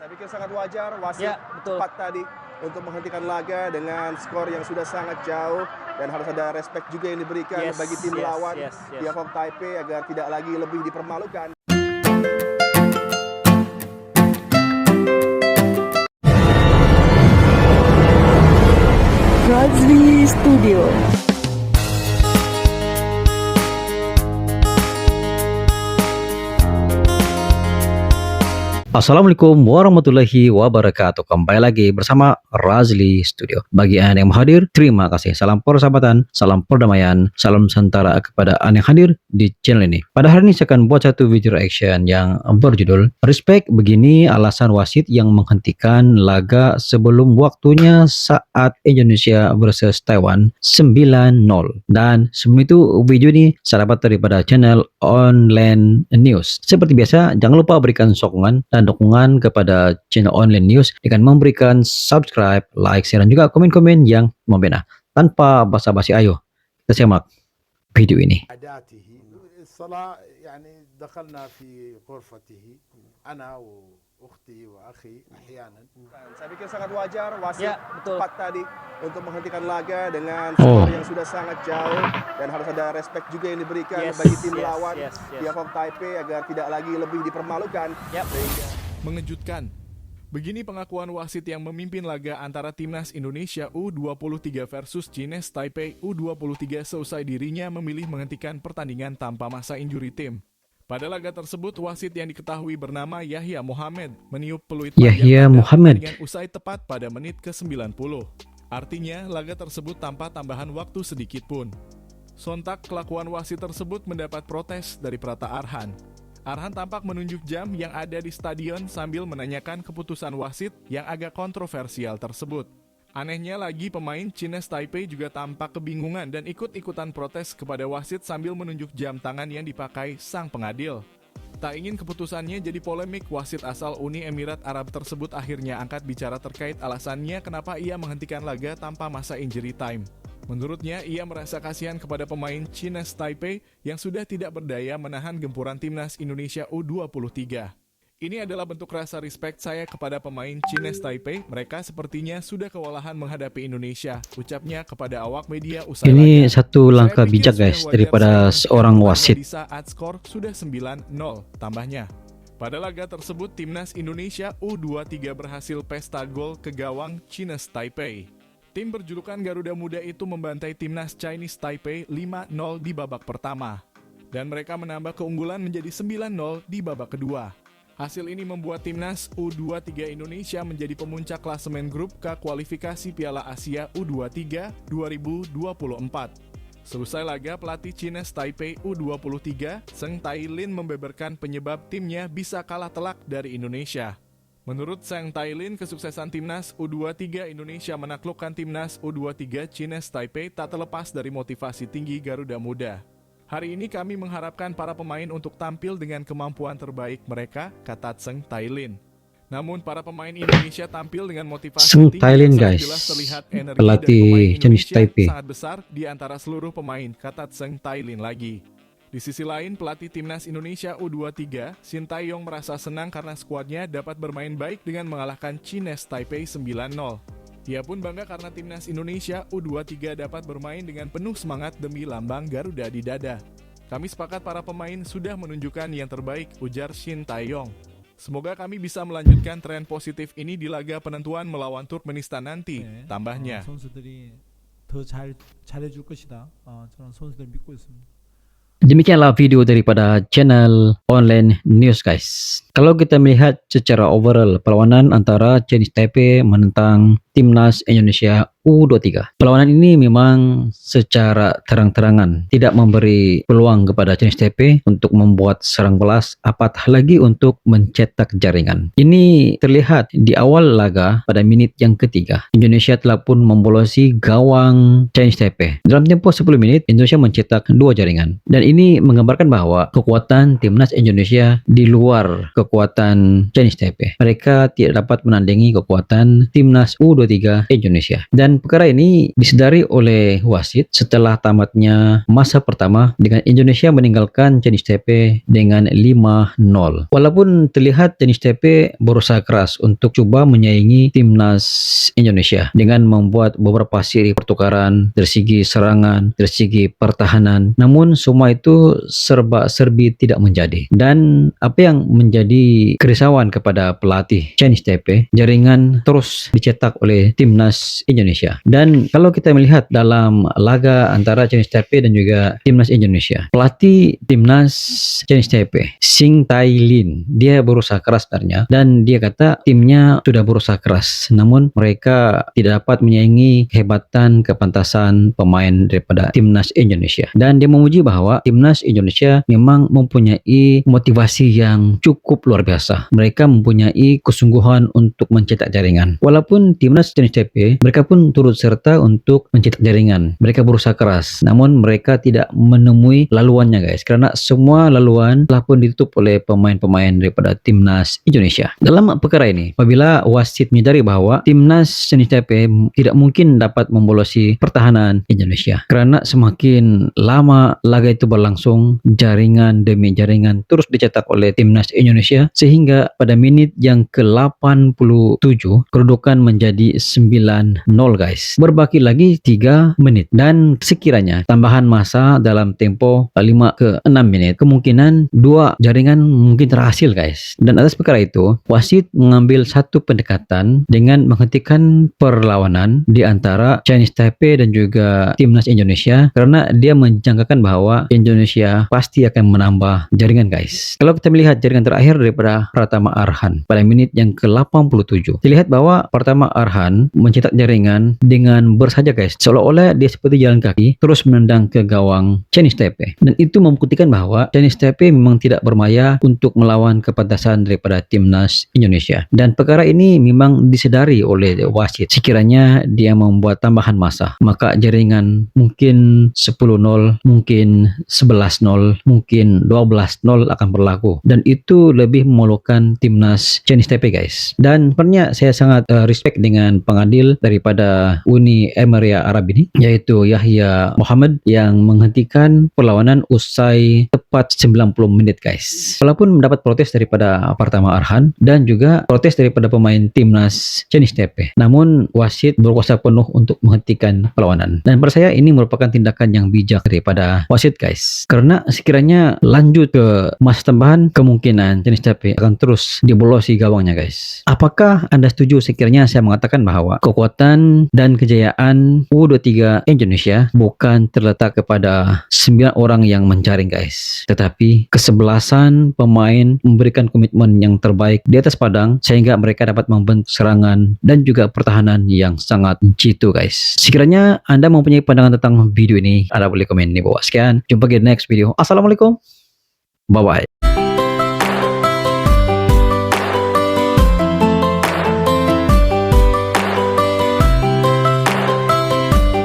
Saya pikir sangat wajar wasit Ya, betul. tepat tadi untuk menghentikan laga dengan skor yang sudah sangat jauh, dan harus ada respect juga yang diberikan Yes, bagi tim yes, lawan yes, yes. Tiongkok Taipei agar tidak lagi lebih dipermalukan. Razli Studio. Assalamualaikum warahmatullahi wabarakatuh. Kembali lagi bersama Razli Studio. Bagi Anda yang hadir, terima kasih. Salam persahabatan, salam perdamaian, salam Nusantara kepada Anda yang hadir di channel ini. Pada hari ini saya akan buat satu video reaction yang berjudul Respect, begini alasan wasit yang menghentikan laga sebelum waktunya saat Indonesia versus Taiwan 9-0. Dan sebelum itu, video ini saya dapat daripada channel Online News. Seperti biasa, jangan lupa berikan sokongan dan dukungan kepada channel Online News dengan memberikan subscribe, like, share, dan juga komen-komen yang membina. Tanpa basa-basi, ayo kita simak video ini. الصلاة يعني دخلنا في غرفته أنا وأختي وأخي أحيانا. Saya pikir sangat wajar wasit Ya, betul. tepat tadi untuk menghentikan laga dengan skor yang sudah sangat jauh, dan harus ada respect juga yang diberikan Yes, bagi tim yes, lawan yes, yes. Tiongkok Taipei agar tidak lagi lebih dipermalukan. Yap. Mengejutkan. Begini pengakuan wasit yang memimpin laga antara Timnas Indonesia U23 versus Chinese Taipei U23 seusai dirinya memilih menghentikan pertandingan tanpa masa injury time. Pada laga tersebut, wasit yang diketahui bernama Yahya Mohamed meniup peluit Yahya tanda Mohamed. pertandingan usai tepat pada menit ke-90. Artinya, laga tersebut tanpa tambahan waktu sedikit pun. Sontak kelakuan wasit tersebut mendapat protes dari Prata Arhan. Arhan tampak menunjuk jam yang ada di stadion sambil menanyakan keputusan wasit yang agak kontroversial tersebut. Anehnya lagi, pemain Chinese Taipei juga tampak kebingungan dan ikut-ikutan protes kepada wasit sambil menunjuk jam tangan yang dipakai sang pengadil. Tak ingin keputusannya jadi polemik, wasit asal Uni Emirat Arab tersebut akhirnya angkat bicara terkait alasannya kenapa ia menghentikan laga tanpa masa injury time. Menurutnya, ia merasa kasihan kepada pemain Chinese Taipei yang sudah tidak berdaya menahan gempuran Timnas Indonesia U23. Ini adalah bentuk rasa respect saya kepada pemain Chinese Taipei. Mereka sepertinya sudah kewalahan menghadapi Indonesia, ucapnya kepada awak media usai Ini laga. satu langkah Saya pikir bijak sudah guys wajar daripada saya seorang menghentikan wasit. di saat skor sudah 9-0, tambahnya. Pada laga tersebut, Timnas Indonesia U23 berhasil pesta gol ke gawang Chinese Taipei. Tim berjulukan Garuda Muda itu membantai Timnas Chinese Taipei 5-0 di babak pertama. Dan mereka menambah keunggulan menjadi 9-0 di babak kedua. Hasil ini membuat Timnas U23 Indonesia menjadi pemuncak klasemen grup K kualifikasi Piala Asia U23 2024. Selesai laga, pelatih Chinese Taipei U23, Seng Tailin, membeberkan penyebab timnya bisa kalah telak dari Indonesia. Menurut Seng Tailin, kesuksesan Timnas U23 Indonesia menaklukkan Timnas U23 Chinese Taipei tak terlepas dari motivasi tinggi Garuda Muda. Hari ini kami mengharapkan para pemain untuk tampil dengan kemampuan terbaik mereka, kata Seng Tailin. Namun para pemain Indonesia tampil dengan motivasi Seng tinggi Tailin, yang sangat guys. jelas terlihat energi Pelatih dari pemain Chinese Indonesia Taipei. sangat besar di antara seluruh pemain, kata Seng Tailin lagi. Di sisi lain, pelatih Timnas Indonesia U23, Shin Tae-yong, merasa senang karena skuadnya dapat bermain baik dengan mengalahkan Chinese Taipei 9-0. Ia pun bangga karena Timnas Indonesia U23 dapat bermain dengan penuh semangat demi lambang Garuda di dada. Kami sepakat para pemain sudah menunjukkan yang terbaik, ujar Shin Tae-yong. Semoga kami bisa melanjutkan tren positif ini di laga penentuan melawan Turkmenistan nanti, tambahnya. 선수들이 더 잘해줄 것이다. 저는 선수들 믿고 있습니다. Demikianlah video daripada channel Online News guys. Kalau kita melihat secara overall perlawanan antara Chinese Taipei menentang Timnas Indonesia U23. Perlawanan ini memang secara terang-terangan tidak memberi peluang kepada Chinese Taipei untuk membuat serang balas, apatah lagi untuk mencetak jaringan. Ini terlihat di awal laga pada menit yang ketiga. Indonesia telah pun membolosi gawang Chinese Taipei. Dalam tempo 10 menit, Indonesia mencetak 2 jaringan. Dan ini menggambarkan bahwa kekuatan Timnas Indonesia di luar kekuatan Chinese Taipei. Mereka tidak dapat menandingi kekuatan Timnas U23 U23 Indonesia. Dan perkara ini disadari oleh wasit setelah tamatnya masa pertama dengan Indonesia meninggalkan Chinese Taipei dengan 5-0. Walaupun terlihat Chinese Taipei berusaha keras untuk coba menyaingi timnas Indonesia dengan membuat beberapa seri pertukaran dari segi serangan, dari segi pertahanan, namun semua itu serba-serbi tidak menjadi. Dan apa yang menjadi kerisauan kepada pelatih Chinese Taipei, jaringan terus dicetak oleh timnas Indonesia. Dan kalau kita melihat dalam laga antara Chinese Taipei dan juga timnas Indonesia, pelatih timnas Chinese Taipei, Sing Tai Lin, dia berusaha keras sebenarnya, dan dia kata timnya sudah berusaha keras, namun mereka tidak dapat menyaingi kehebatan, kepantasan pemain daripada timnas Indonesia. Dan dia memuji bahwa timnas Indonesia memang mempunyai motivasi yang cukup luar biasa. Mereka mempunyai kesungguhan untuk mencetak jaringan. Walaupun timnas Chinese Taipei, mereka pun turut serta untuk mencetak jaringan. Mereka berusaha keras, namun mereka tidak menemui laluannya guys, karena semua laluan telah pun ditutup oleh pemain-pemain daripada timnas Indonesia. Dalam perkara ini, apabila wasit menyadari bahwa timnas Chinese Taipei tidak mungkin dapat membolosi pertahanan Indonesia, karena semakin lama laga itu berlangsung, jaringan demi jaringan terus dicetak oleh timnas Indonesia, sehingga pada menit yang ke-87 kedudukan menjadi 9-0 guys. Berbaki lagi 3 menit dan sekiranya tambahan masa dalam tempo 5 ke 6 menit, kemungkinan dua jaringan mungkin terhasil guys. Dan atas perkara itu, wasit mengambil satu pendekatan dengan menghentikan perlawanan di antara Chinese Taipei dan juga timnas Indonesia, karena dia menjangkakan bahwa Indonesia pasti akan menambah jaringan guys. Kalau kita melihat jaringan terakhir daripada Pratama Arhan pada menit yang ke-87, dilihat bahwa Pratama Arhan mencetak jaringan dengan bersaja guys, seolah-olah dia seperti jalan kaki terus menendang ke gawang Chinese Taipei. Dan itu membuktikan bahwa Chinese Taipei memang tidak bermaya untuk melawan kepantasan daripada timnas Indonesia. Dan perkara ini memang disedari oleh wasit. Sekiranya dia membuat tambahan masa, maka jaringan mungkin 10-0, mungkin 11-0, mungkin 12-0 akan berlaku. Dan itu lebih memolukan timnas Chinese Taipei guys. Dan sebenarnya saya sangat respect dengan pengadil daripada Uni Emirat Arab ini, yaitu Yahya Muhammad, yang menghentikan perlawanan usai tepat 90 menit guys. Walaupun mendapat protes daripada Pratama Arhan dan juga protes daripada pemain timnas Chinese Taipei, namun wasit berkuasa penuh untuk menghentikan perlawanan. Dan pada saya ini merupakan tindakan yang bijak daripada wasit guys, karena sekiranya lanjut ke masa tambahan, kemungkinan Chinese Taipei akan terus dibolosi gawangnya guys. Apakah Anda setuju sekiranya saya mengatakan bahwa kekuatan dan kejayaan U23 Indonesia bukan terletak kepada 9 orang yang menjaring guys, tetapi kesebelasan pemain memberikan komitmen yang terbaik di atas padang sehingga mereka dapat membentuk serangan dan juga pertahanan yang sangat jitu guys. Sekiranya Anda mempunyai pandangan tentang video ini, Anda boleh komen di bawah. Sekian, jumpa di next video. Assalamualaikum, bye bye.